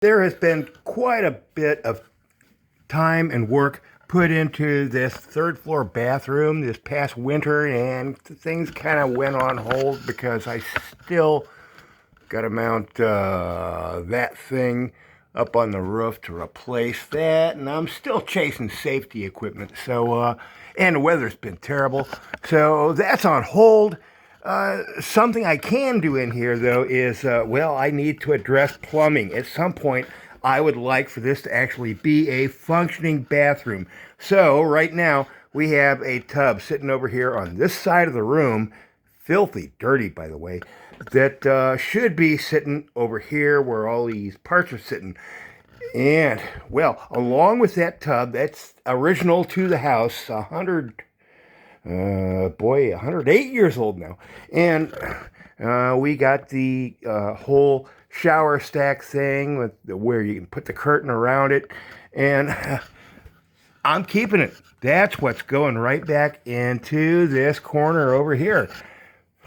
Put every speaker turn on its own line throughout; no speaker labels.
There has been quite a bit of time and work put into this third floor bathroom this past winter, and things kind of went on hold because I still got to mount that thing up on the roof to replace that, and I'm still chasing safety equipment. And the weather's been terrible, so that's on hold. Something I can do in here, though, is, I need to address plumbing. At some point, I would like for this to actually be a functioning bathroom. So, right now, we have a tub sitting over here on this side of the room, filthy dirty, by the way, that should be sitting over here where all these parts are sitting. And, along with that tub, that's original to the house, 108 years old now. And we got the whole shower stack thing where you can put the curtain around it. And I'm keeping it. That's what's going right back into this corner over here.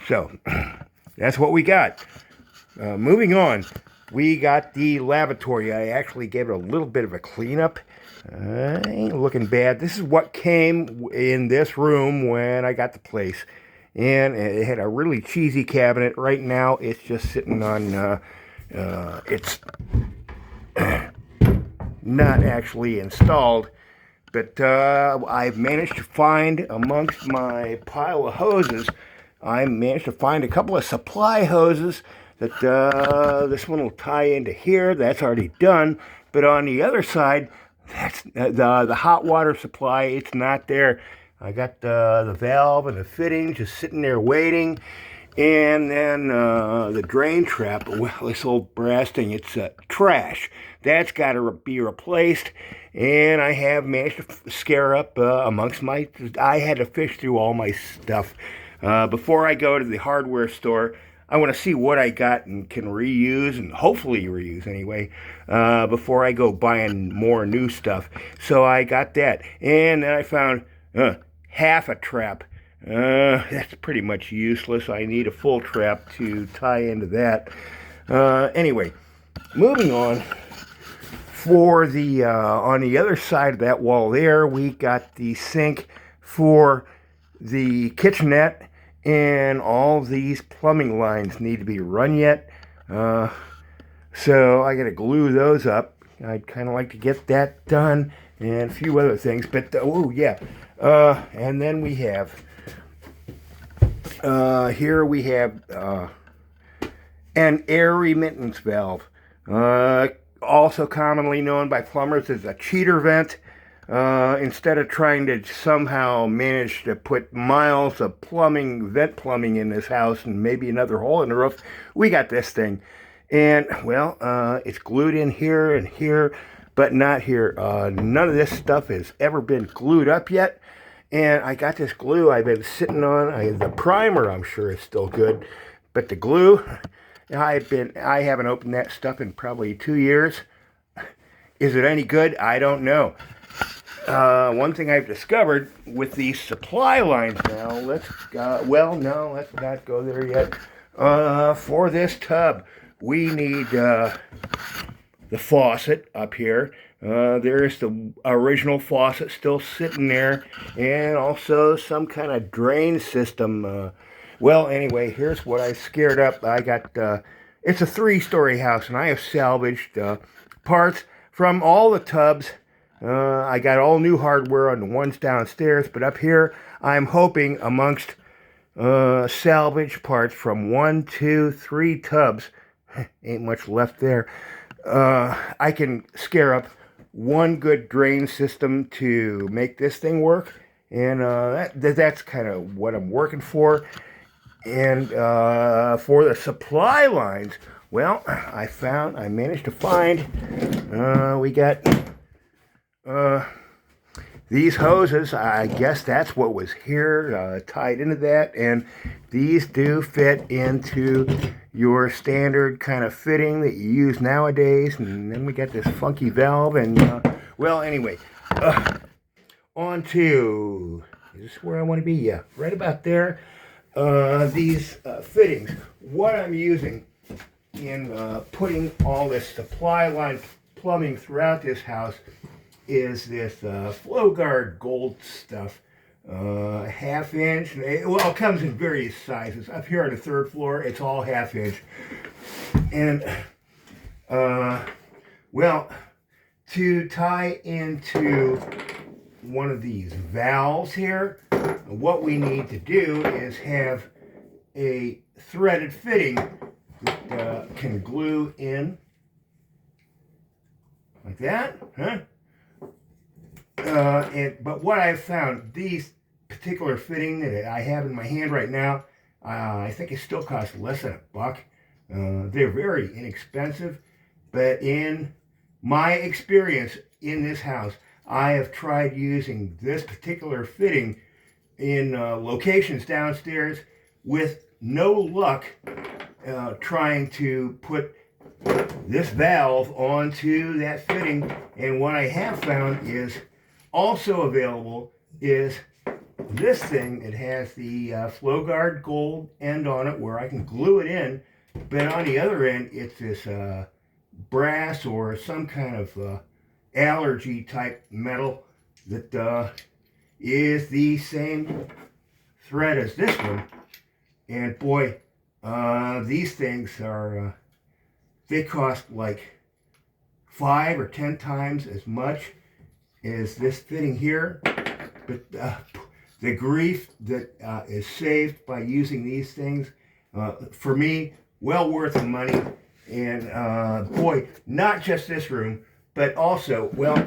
So that's what we got. Moving on, we got the lavatory. I actually gave it a little bit of a cleanup. Ain't looking bad. This is what came in this room when I got the place. And it had a really cheesy cabinet. Right now, it's just sitting on, it's not actually installed. But I've managed to find amongst my pile of hoses, I managed to find a couple of supply hoses that this one will tie into here. That's already done. But on the other side, that's the hot water supply. It's not there. I got the valve and the fitting just sitting there waiting. And then the drain trap, this old brass thing, it's trash. That's got to be replaced. And I have managed to scare up I had to fish through all my stuff. Before I go to the hardware store, I want to see what I got and can reuse, and hopefully reuse anyway, before I go buying more new stuff. So I got that. And then I found half a trap. That's pretty much useless. I need a full trap to tie into that. Anyway, moving on. For the on the other side of that wall there, we got the sink for the kitchenette, and all these plumbing lines need to be run yet. So I got to glue those up. I'd kind of like to get that done, and a few other things. But and then we have here we have an air remittance valve. Also commonly known by plumbers as a cheater vent. Instead of trying to somehow manage to put miles of vent plumbing in this house and maybe another hole in the roof, we got this thing. And, it's glued in here and here, but not here. None of this stuff has ever been glued up yet. And I got this glue I've been sitting on. The primer, I'm sure, is still good. But the glue, I haven't opened that stuff in probably 2 years. Is it any good? I don't know. One thing I've discovered with these supply lines now, let's not go there yet. For this tub, we need the faucet up here. There's the original faucet still sitting there, and also some kind of drain system. Anyway, here's what I scared up. I got, it's a 3-story house, and I have salvaged parts from all the tubs. I got all new hardware on the ones downstairs, but up here, I'm hoping amongst salvage parts from 1, 2, 3 tubs, ain't much left there, I can scare up one good drain system to make this thing work. And that's kind of what I'm working for. And for the supply lines, I managed to find, we got these hoses. I guess that's what was here, tied into that. And these do fit into your standard kind of fitting that you use nowadays. And then we got this funky valve. And, anyway, on to, is this where I want to be? Yeah, right about there. These fittings, what I'm using in putting all this supply line plumbing throughout this house is this FlowGuard Gold stuff. Half inch. Well, it comes in various sizes. Up here on the third floor, it's all half inch. And, well, to tie into one of these valves here, what we need to do is have a threaded fitting that can glue in like that, huh? But what I've found, these particular fitting that I have in my hand right now, I think it still costs less than $1. They're very inexpensive, but in my experience in this house, I have tried using this particular fitting in locations downstairs with no luck trying to put this valve onto that fitting. And what I have found is also available is this thing. It has the FlowGuard Gold end on it where I can glue it in, but on the other end it's this brass or some kind of allergy type metal that is the same thread as this one. And boy, these things are they cost like 5 or 10 times as much as this fitting here. But the grief that is saved by using these things, for me, well worth the money. And boy, not just this room, but also, well,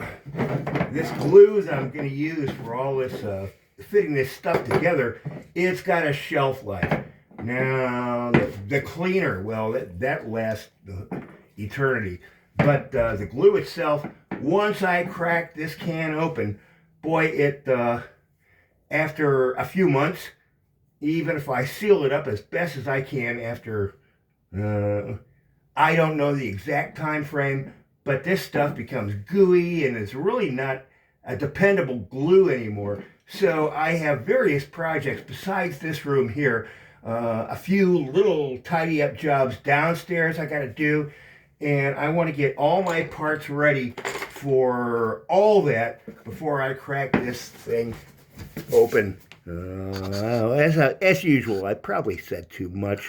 this glue that I'm going to use for all this fitting this stuff together, it's got a shelf life. Now, the cleaner, well, that lasts eternity. But the glue itself, once I crack this can open, boy, it after a few months, even if I seal it up as best as I can after, I don't know the exact time frame, but this stuff becomes gooey and it's really not a dependable glue anymore. So I have various projects besides this room here. A few little tidy up jobs downstairs I got to do, and I want to get all my parts ready for all that before I crack this thing open. As usual, I probably said too much.